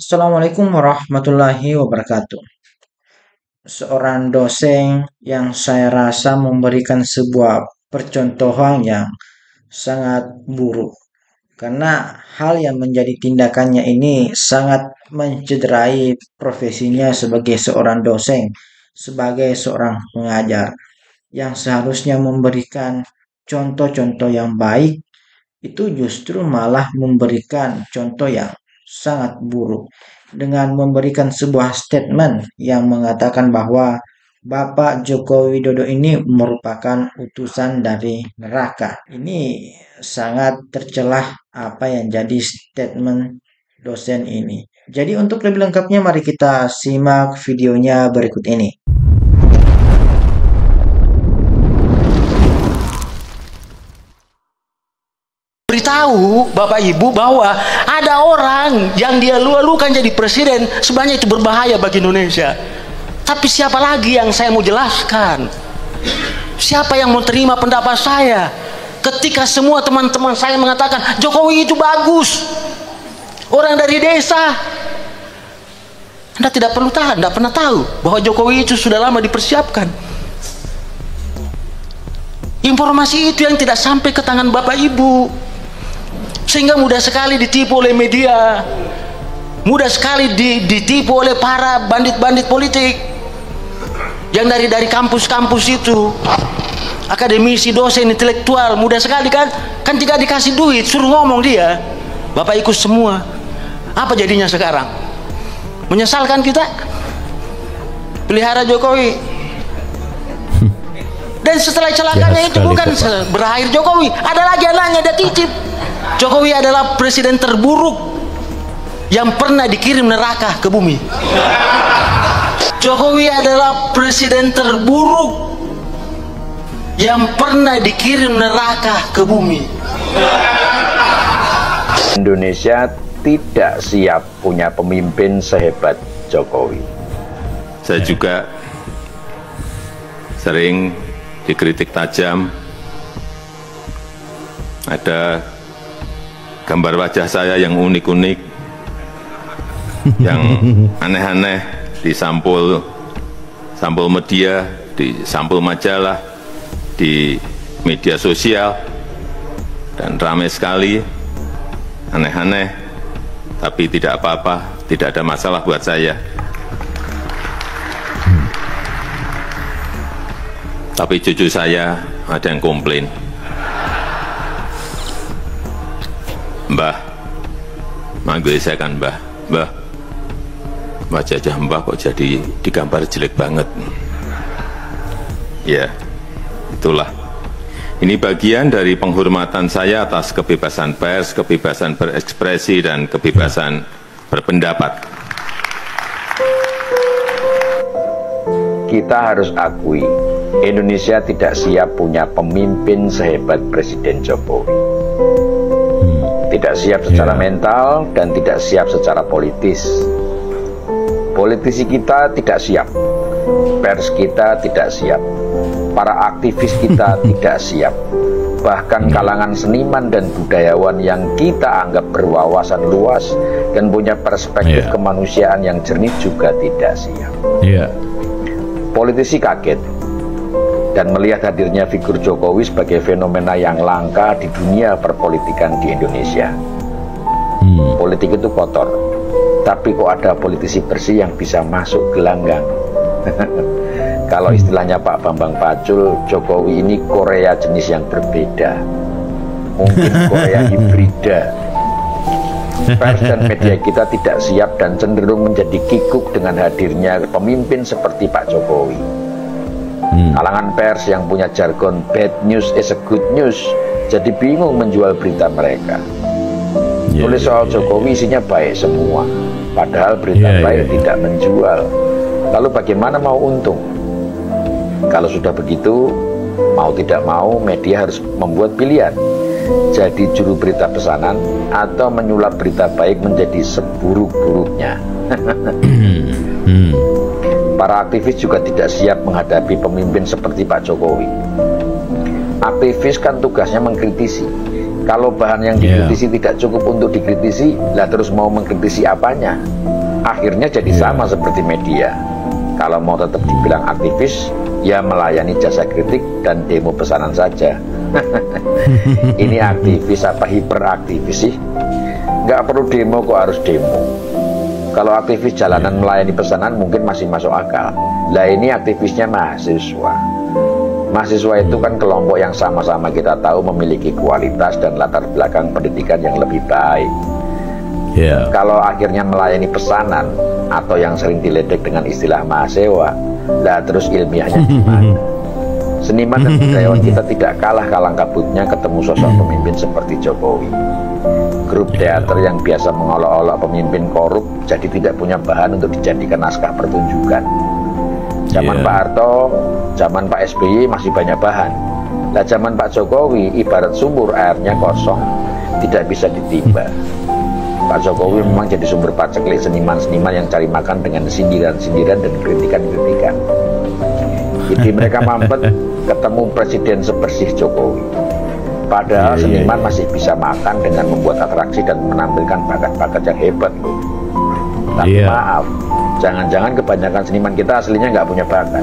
Assalamualaikum warahmatullahi wabarakatuh. Seorang dosen yang saya rasa memberikan sebuah percontohan yang sangat buruk. Karena hal yang menjadi tindakannya ini sangat mencederai profesinya sebagai seorang dosen, sebagai seorang pengajar yang seharusnya memberikan contoh-contoh yang baik, itu justru malah memberikan contoh yang sangat buruk dengan memberikan sebuah statement yang mengatakan bahwa Bapak Joko Widodo ini merupakan utusan dari neraka. Ini sangat tercelah apa yang jadi statement dosen ini. Jadi untuk lebih lengkapnya mari kita simak videonya berikut ini. Beritahu Bapak Ibu bahwa ada orang yang dia lu-lukan jadi presiden, sebenarnya itu berbahaya bagi Indonesia. Tapi siapa lagi yang saya mau jelaskan? Siapa yang mau terima pendapat saya? Ketika semua teman-teman saya mengatakan Jokowi itu bagus, orang dari desa, Anda tidak perlu tahu, Anda pernah tahu bahwa Jokowi itu sudah lama dipersiapkan. Informasi itu yang tidak sampai ke tangan Bapak Ibu, sehingga mudah sekali ditipu oleh media, mudah sekali ditipu oleh para bandit-bandit politik yang dari kampus-kampus itu, akademisi, dosen, intelektual, mudah sekali kan tidak dikasih duit, suruh ngomong dia, Bapak ikut semua. Apa jadinya sekarang? Menyesalkan kita pelihara Jokowi. Dan setelah celakanya itu bukan berakhir Jokowi, ada lagi anaknya, dia titip. Jokowi adalah presiden terburuk yang pernah dikirim neraka ke bumi. Jokowi adalah presiden terburuk yang pernah dikirim neraka ke bumi. Indonesia tidak siap punya pemimpin sehebat Jokowi. Saya juga sering dikritik tajam. Ada gambar wajah saya yang unik-unik, yang aneh-aneh di sampul media, di sampul majalah, di media sosial, dan ramai sekali, aneh-aneh, tapi tidak apa-apa, tidak ada masalah buat saya. Tapi cucu saya ada yang komplain, Mbah, manggil saya kan Mbah, wajah Mbah kok jadi digambar jelek banget. Ya, itulah. Ini bagian dari penghormatan saya atas kebebasan pers, kebebasan berekspresi, dan kebebasan berpendapat. Kita harus akui, Indonesia tidak siap punya pemimpin sehebat Presiden Jokowi. Tidak siap secara mental dan tidak siap secara politis. Politisi kita tidak siap, pers kita tidak siap, para aktivis kita tidak siap, bahkan kalangan seniman dan budayawan yang kita anggap berwawasan luas dan punya perspektif kemanusiaan yang jernih juga tidak siap. Politisi kaget dan melihat hadirnya figur Jokowi sebagai fenomena yang langka di dunia perpolitikan di Indonesia. Politik itu kotor, tapi kok ada politisi bersih yang bisa masuk gelanggang. Kalau istilahnya Pak Bambang Pacul, Jokowi ini Korea jenis yang berbeda, mungkin Korea hibrida. Pers dan media kita tidak siap dan cenderung menjadi kikuk dengan hadirnya pemimpin seperti Pak Jokowi. Kalangan pers yang punya jargon bad news is a good news jadi bingung menjual berita mereka. Tulis soal Jokowi isinya baik semua, padahal berita baik tidak menjual. Lalu bagaimana mau untung? Kalau sudah begitu, mau tidak mau media harus membuat pilihan, jadi juru berita pesanan atau menyulap berita baik menjadi seburuk-buruknya. Para aktivis juga tidak siap menghadapi pemimpin seperti Pak Jokowi. Aktivis kan tugasnya mengkritisi, Kalau bahan yang dikritisi tidak cukup untuk dikritisi, lah terus mau mengkritisi apanya? Akhirnya jadi sama seperti media. Kalau mau tetap dibilang aktivis, ya melayani jasa kritik dan demo pesanan saja. Ini aktivis apa hiperaktivis sih? Nggak perlu demo kok harus demo. Kalau aktivis jalanan melayani pesanan mungkin masih masuk akal. Lah ini aktivisnya mahasiswa. Mahasiswa itu kan kelompok yang sama-sama kita tahu memiliki kualitas dan latar belakang pendidikan yang lebih baik. Kalau akhirnya melayani pesanan atau yang sering diledek dengan istilah mahasiswa, lah terus ilmiahnya gimana? Seniman dan budayawan kita tidak kalah kalang kabutnya ketemu sosok pemimpin seperti Jokowi. Grup teater yang biasa mengolok-olok pemimpin korup jadi tidak punya bahan untuk dijadikan naskah pertunjukan. Zaman Pak Harto, zaman Pak SBY masih banyak bahan. Lah zaman Pak Jokowi ibarat sumur, airnya kosong, tidak bisa ditimba. Pak Jokowi memang jadi sumber paceklik seniman-seniman yang cari makan dengan sindiran-sindiran dan kritikan-kritikan. Jadi mereka mampet ketemu presiden sebersih Jokowi. Padahal seniman masih bisa makan dengan membuat atraksi dan menampilkan bakat-bakat yang hebat loh. Tapi maaf, jangan-jangan kebanyakan seniman kita aslinya nggak punya bakat.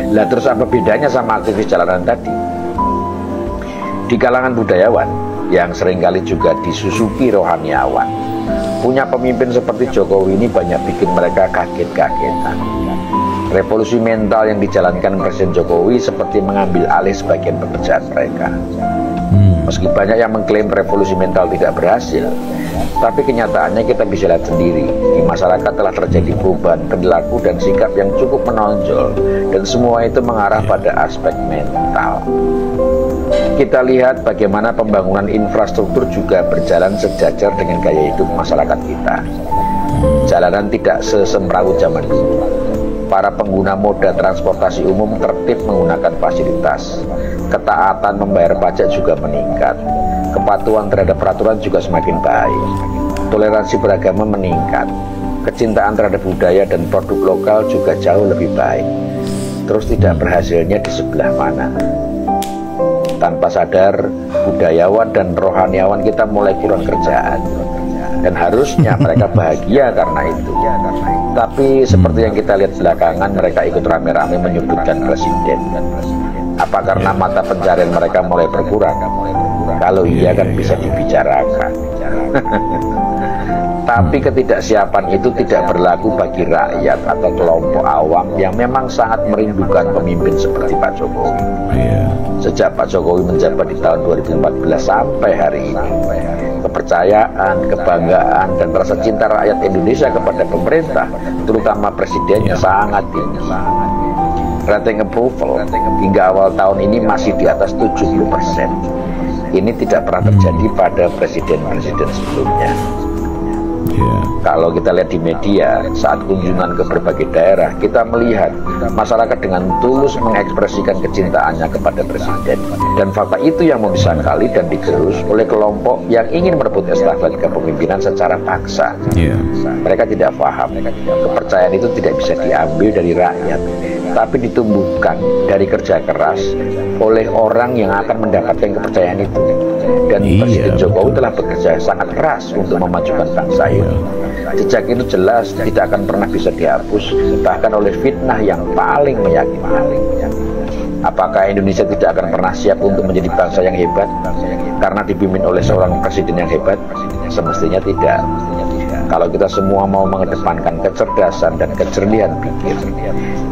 Lah terus apa bedanya sama aktivis jalanan tadi? Di kalangan budayawan yang seringkali juga disusupi rohaniawan, punya pemimpin seperti Jokowi ini banyak bikin mereka kaget-kagetan. Revolusi mental yang dijalankan Presiden Jokowi seperti mengambil alih sebagian pekerjaan mereka. Meski banyak yang mengklaim revolusi mental tidak berhasil, tapi kenyataannya kita bisa lihat sendiri, di masyarakat telah terjadi perubahan perilaku dan sikap yang cukup menonjol, dan semua itu mengarah pada aspek mental. Kita lihat bagaimana pembangunan infrastruktur juga berjalan sejajar dengan gaya hidup masyarakat kita. Jalanan tidak sesemrawut zaman dulu. Para pengguna moda transportasi umum tertib menggunakan fasilitas. Ketaatan membayar pajak juga meningkat. Kepatuhan terhadap peraturan juga semakin baik. Toleransi beragama meningkat. Kecintaan terhadap budaya dan produk lokal juga jauh lebih baik. Terus tidak berhasilnya di sebelah mana? Tanpa sadar, budayawan dan rohaniawan kita mulai kurang kerjaan. Dan harusnya mereka bahagia karena itu. Tapi seperti yang kita lihat belakangan, mereka ikut rame-rame menyudutkan presiden. Apa karena mata pencarian mereka mulai berkurang? Kalau iya kan bisa dibicarakan. Tapi ketidaksiapan itu tidak berlaku bagi rakyat atau kelompok awam yang memang sangat merindukan pemimpin seperti Pak Jokowi. Sejak Pak Jokowi menjabat di tahun 2014 sampai hari ini, kepercayaan, kebanggaan, dan rasa cinta rakyat Indonesia kepada pemerintah, terutama presidennya, sangat tinggi. Rating approval hingga awal tahun ini masih di atas 70%. Ini tidak pernah terjadi pada presiden-presiden sebelumnya. Kalau kita lihat di media, saat kunjungan ke berbagai daerah, kita melihat masyarakat dengan tulus mengekspresikan kecintaannya kepada presiden. Dan fakta itu yang membesarkali dan digerus oleh kelompok yang ingin merebut estafet kepemimpinan secara paksa. Mereka tidak paham, kepercayaan itu tidak bisa diambil dari rakyat, tapi ditumbuhkan dari kerja keras oleh orang yang akan mendapatkan kepercayaan itu. Dan Presiden Jokowi telah bekerja sangat keras untuk memajukan bangsa ini. Jejak itu jelas tidak akan pernah bisa dihapus, bahkan oleh fitnah yang paling meyakinkan. Apakah Indonesia tidak akan pernah siap untuk menjadi bangsa yang hebat karena dipimpin oleh seorang presiden yang hebat? Semestinya tidak. Kalau kita semua mau mengedepankan kecerdasan dan kejernihan pikir,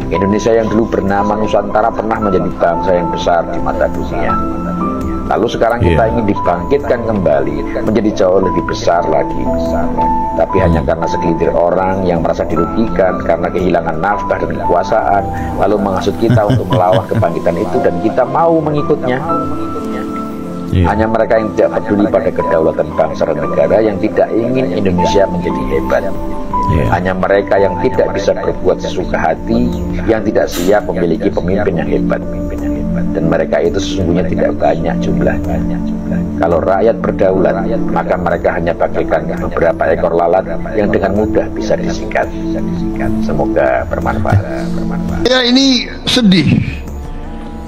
Indonesia yang dulu bernama Nusantara pernah menjadi bangsa yang besar di mata dunia. Lalu sekarang kita ingin dibangkitkan kembali menjadi jauh lebih besar lagi. Tapi hanya karena segelintir orang yang merasa dirugikan karena kehilangan nafkah dan kekuasaan, lalu menghasut kita untuk melawan kebangkitan itu, dan kita mau mengikutnya. Hanya mereka yang tidak peduli pada kedaulatan bangsa dan negara, yang tidak ingin Indonesia menjadi hebat. Hanya mereka yang tidak bisa berbuat sesuka hati, yang tidak siap memiliki pemimpin yang hebat. Dan mereka itu sesungguhnya tidak banyak jumlahnya. Kalau rakyat berdaulat, maka mereka hanya bagaikan beberapa ekor lalat yang dengan mudah bisa disikat. Semoga bermanfaat. Ya, ini sedih.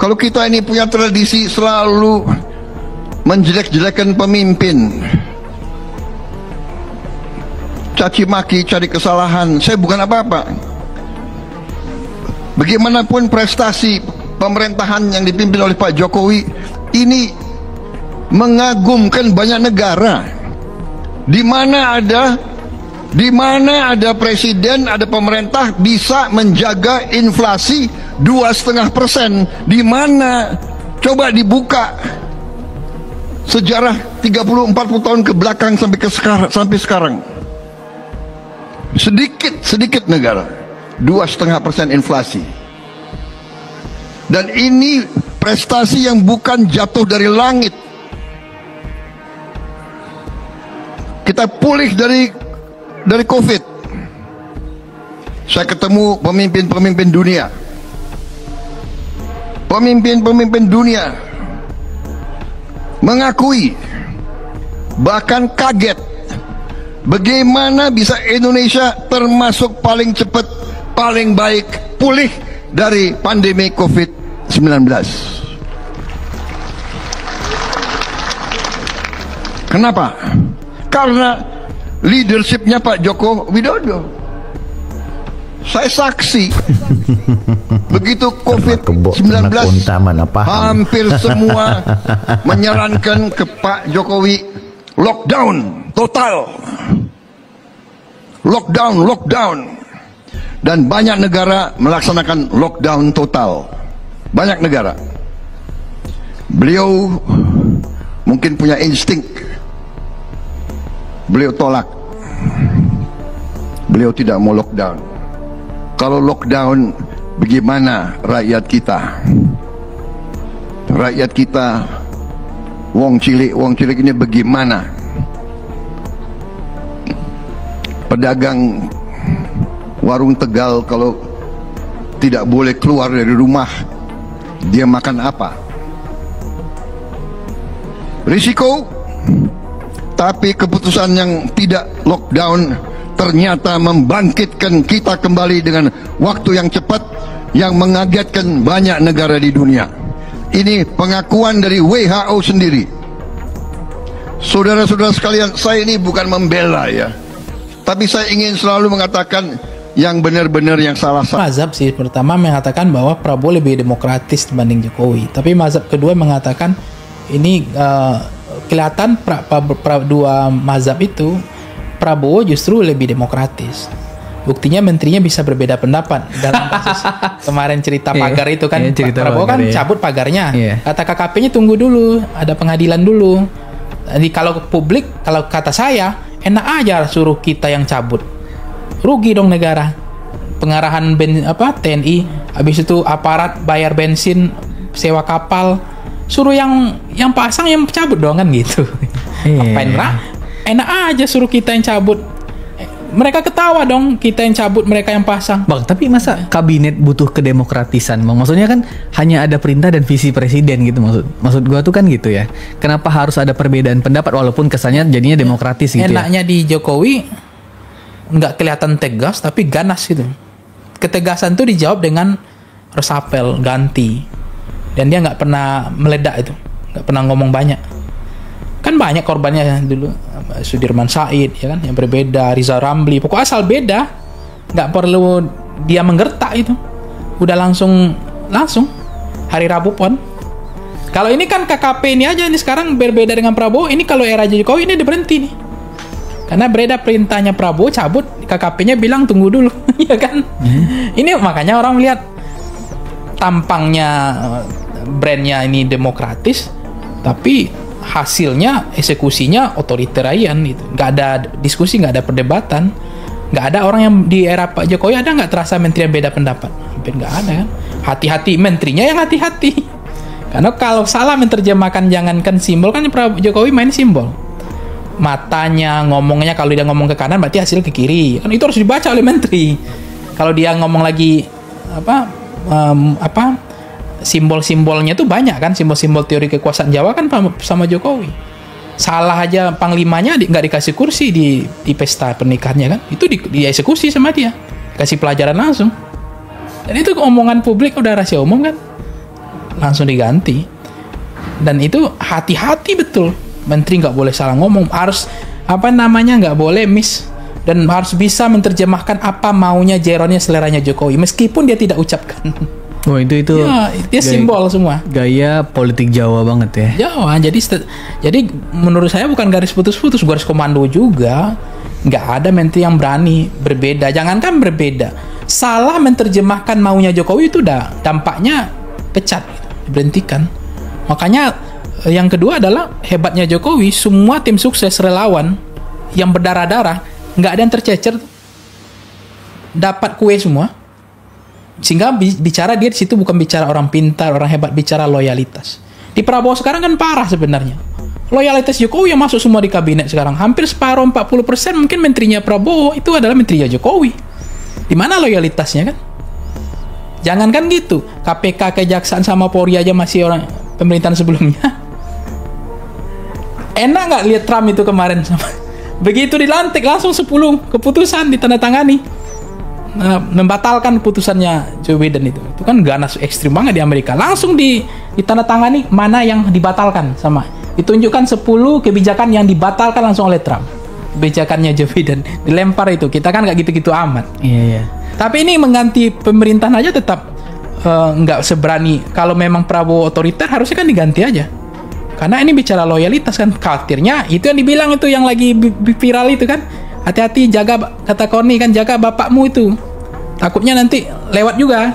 Kalau kita ini punya tradisi selalu menjelek-jelekan pemimpin, caci maki, cari kesalahan. Saya bukan apa-apa. Bagaimanapun prestasi pemerintahan yang dipimpin oleh Pak Jokowi ini mengagumkan banyak negara. Di mana ada presiden, ada pemerintah bisa menjaga inflasi 2,5%. Di mana? Coba dibuka sejarah 30-40 tahun ke belakang sampai sekarang. Sedikit negara 2,5% inflasi. Dan ini prestasi yang bukan jatuh dari langit. Kita pulih dari COVID. Saya ketemu pemimpin-pemimpin dunia. Pemimpin-pemimpin dunia mengakui, bahkan kaget, bagaimana bisa Indonesia termasuk paling cepat, paling baik pulih dari pandemi COVID-19. Kenapa? Karena leadershipnya Pak Joko Widodo. Saya saksi. Begitu COVID-19 hampir semua menyarankan ke Pak Jokowi lockdown total. Lockdown. Dan banyak negara melaksanakan lockdown total. Banyak negara. Beliau mungkin punya insting. Beliau tolak. Beliau tidak mau lockdown. Kalau lockdown, bagaimana rakyat kita? Rakyat kita, wong cilik ini bagaimana? Pedagang warung Tegal kalau tidak boleh keluar dari rumah, dia makan apa? Risiko. Tapi keputusan yang tidak lockdown ternyata membangkitkan kita kembali dengan waktu yang cepat, yang mengagetkan banyak negara di dunia. Ini pengakuan dari WHO sendiri. Saudara-saudara sekalian, saya ini bukan membela ya, tapi saya ingin selalu mengatakan yang benar-benar, yang salah. Mazhab sih pertama mengatakan bahwa Prabowo lebih demokratis dibanding Jokowi, tapi mazhab kedua mengatakan ini kelihatan dua mazhab itu Prabowo justru lebih demokratis. Buktinya menterinya bisa berbeda pendapat dalam kasus kemarin cerita pagar itu kan. Prabowo kan cabut pagarnya. Kata KKP-nya tunggu dulu, ada pengadilan dulu. Jadi kalau publik, kalau kata saya, enak aja suruh kita yang cabut. Rugi dong negara. Pengarahan TNI, habis itu aparat bayar bensin, sewa kapal, suruh yang pasang yang cabut dong kan gitu. Apain enak aja suruh kita yang cabut. Mereka ketawa dong, kita yang cabut, mereka yang pasang. Bang, tapi masa kabinet butuh kedemokratisan, Bang? Maksudnya kan hanya ada perintah dan visi presiden gitu, maksud gua tuh kan gitu ya. Kenapa harus ada perbedaan pendapat walaupun kesannya jadinya demokratis gitu? Enaknya di Jokowi nggak kelihatan tegas tapi ganas gitu. Ketegasan tuh dijawab dengan resapel, ganti. Dan dia nggak pernah meledak itu, nggak pernah ngomong banyak. Kan banyak korbannya dulu, Sudirman Said ya kan, yang berbeda, Rizal Ramli, pokoknya asal beda, nggak perlu dia menggertak itu, udah langsung hari Rabu pon. Kalau ini kan KKP ini aja nih sekarang berbeda dengan Prabowo, ini kalau era Jokowi ini berhenti nih, karena beredar perintahnya Prabowo cabut, KKP-nya bilang tunggu dulu, ya kan? Ini makanya orang melihat tampangnya brandnya ini demokratis, tapi hasilnya eksekusinya otoritarian gitu. Nggak ada diskusi, nggak ada perdebatan, nggak ada orang yang di era Pak Jokowi ada nggak terasa menteri yang beda pendapat, hampir nggak ada kan. Hati-hati menterinya yang hati-hati, karena kalau salah menerjemahkan jangankan simbol kan Pak Jokowi main simbol, matanya ngomongnya kalau dia ngomong ke kanan berarti hasil ke kiri kan, itu harus dibaca oleh menteri. Kalau dia ngomong lagi simbol-simbolnya tuh banyak kan, simbol-simbol teori kekuasaan Jawa kan sama Jokowi. Salah aja panglimanya nggak dikasih kursi di pesta pernikahannya kan, itu dieksekusi sama dia, kasih pelajaran langsung. Dan itu omongan publik udah rahasia umum kan, langsung diganti. Dan itu hati-hati betul. Menteri nggak boleh salah ngomong, harus nggak boleh miss, dan harus bisa menerjemahkan apa maunya, jeronnya, seleranya Jokowi meskipun dia tidak ucapkan. Oh itu Ya, dia simbol semua. Gaya politik Jawa banget ya. Jawa, jadi menurut saya bukan garis putus-putus, garis komando juga. Nggak ada menteri yang berani berbeda. Jangankan berbeda, salah menerjemahkan maunya Jokowi itu udah dampaknya pecat, diberhentikan. Makanya yang kedua adalah hebatnya Jokowi, semua tim sukses relawan yang berdarah-darah, nggak ada yang tercecer, dapat kue semua. Sehingga bicara dia di situ bukan bicara orang pintar, orang hebat, bicara loyalitas. Di Prabowo sekarang kan parah sebenarnya. Loyalitas Jokowi yang masuk semua di kabinet sekarang. Hampir separuh, 40% mungkin menterinya Prabowo itu adalah menterinya Jokowi. Di mana loyalitasnya kan? Jangankan gitu, KPK, Kejaksaan sama Polri aja masih orang pemerintahan sebelumnya. Enak nggak lihat Trump itu kemarin sama begitu dilantik langsung 10 keputusan ditandatangani. Membatalkan putusannya Joe Biden itu kan ganas ekstrim banget di Amerika, langsung ditandatangani mana yang dibatalkan, sama ditunjukkan 10 kebijakan yang dibatalkan langsung oleh Trump, kebijakannya Joe Biden dilempar itu. Kita kan nggak gitu-gitu amat. Iya. Tapi ini mengganti pemerintahan aja tetap nggak seberani. Kalau memang Prabowo otoriter harusnya kan diganti aja, karena ini bicara loyalitas kan. Khawatirnya itu yang dibilang itu yang lagi viral itu kan, hati-hati jaga, kata Koni kan, jaga bapakmu itu, takutnya nanti lewat juga.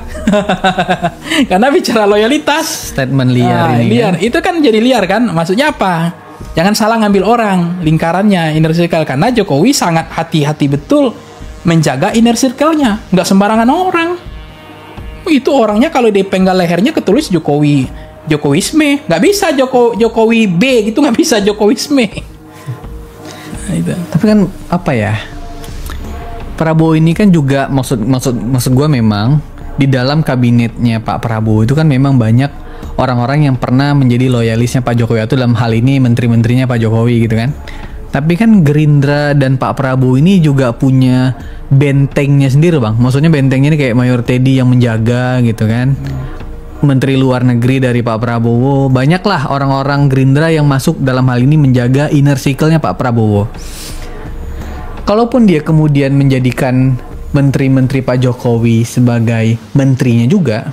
Karena bicara loyalitas, Statement liar ini liar. kan? Itu kan jadi liar kan, maksudnya apa? Jangan salah ngambil orang, lingkarannya, inner circle. Karena Jokowi sangat hati-hati betul menjaga inner circle-nya, nggak sembarangan orang. Itu orangnya kalau dipenggal lehernya ketulis Jokowisme, nggak bisa Jokowi B gitu, nggak bisa Jokowisme. Nah, itu. Tapi kan apa ya? Prabowo ini kan juga maksud gue memang di dalam kabinetnya Pak Prabowo itu kan memang banyak orang-orang yang pernah menjadi loyalisnya Pak Jokowi, atau dalam hal ini menteri-menterinya Pak Jokowi gitu kan. Tapi kan Gerindra dan Pak Prabowo ini juga punya bentengnya sendiri, Bang. Maksudnya bentengnya ini kayak Mayor Teddy yang menjaga gitu kan. Menteri luar negeri dari Pak Prabowo, banyaklah orang-orang Gerindra yang masuk dalam hal ini menjaga inner circle-nya Pak Prabowo. Kalaupun dia kemudian menjadikan menteri-menteri Pak Jokowi sebagai menterinya juga,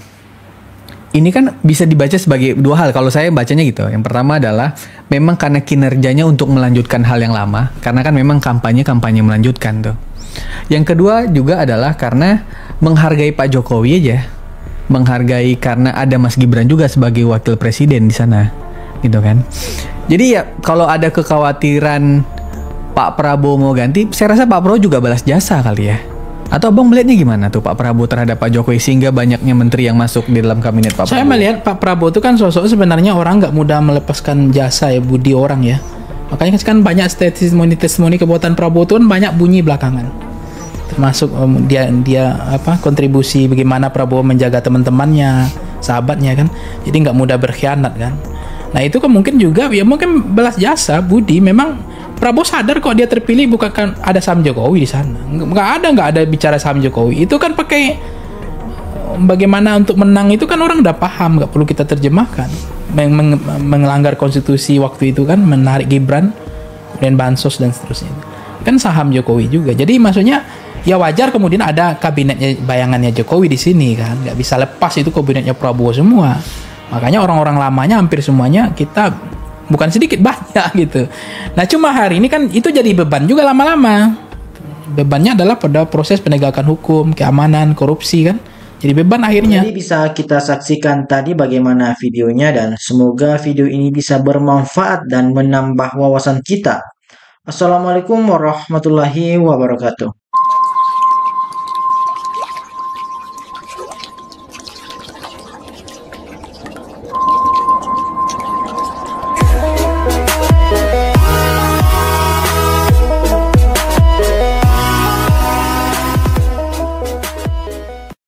ini kan bisa dibaca sebagai dua hal. Kalau saya bacanya gitu. Yang pertama adalah memang karena kinerjanya untuk melanjutkan hal yang lama, karena kan memang kampanye melanjutkan tuh. Yang kedua juga adalah karena menghargai Pak Jokowi aja. Menghargai karena ada Mas Gibran juga sebagai wakil presiden di sana, gitu kan. Jadi ya kalau ada kekhawatiran Pak Prabowo mau ganti, saya rasa Pak Prabowo juga balas jasa kali ya. Atau Abang melihatnya gimana tuh Pak Prabowo terhadap Pak Jokowi sehingga banyaknya menteri yang masuk di dalam kabinet Pak Prabowo? Saya melihat Pak Prabowo itu kan sosok sebenarnya orang nggak mudah melepaskan jasa ya, budi orang ya. Makanya kan banyak testimoni kebuatan Prabowo itu kan banyak bunyi belakangan. Termasuk dia kontribusi bagaimana Prabowo menjaga teman-temannya, sahabatnya kan. Jadi nggak mudah berkhianat kan. Nah itu kan mungkin juga ya mungkin balas jasa budi. Memang Prabowo sadar kok dia terpilih bukan kan ada saham Jokowi di sana. Nggak ada bicara saham Jokowi. Itu kan pakai bagaimana untuk menang itu kan orang udah paham, nggak perlu kita terjemahkan. Melanggar konstitusi waktu itu kan, menarik Gibran, kemudian bansos dan seterusnya. Kan saham Jokowi juga. Jadi maksudnya ya wajar kemudian ada kabinetnya, bayangannya Jokowi di sini kan. Nggak bisa lepas itu kabinetnya Prabowo semua. Makanya orang-orang lamanya hampir semuanya kita bukan sedikit, banyak gitu. Nah cuma hari ini kan itu jadi beban juga lama-lama. Bebannya adalah pada proses penegakan hukum, keamanan, korupsi kan. Jadi beban akhirnya. Jadi bisa kita saksikan tadi bagaimana videonya, dan semoga video ini bisa bermanfaat dan menambah wawasan kita. Assalamualaikum warahmatullahi wabarakatuh.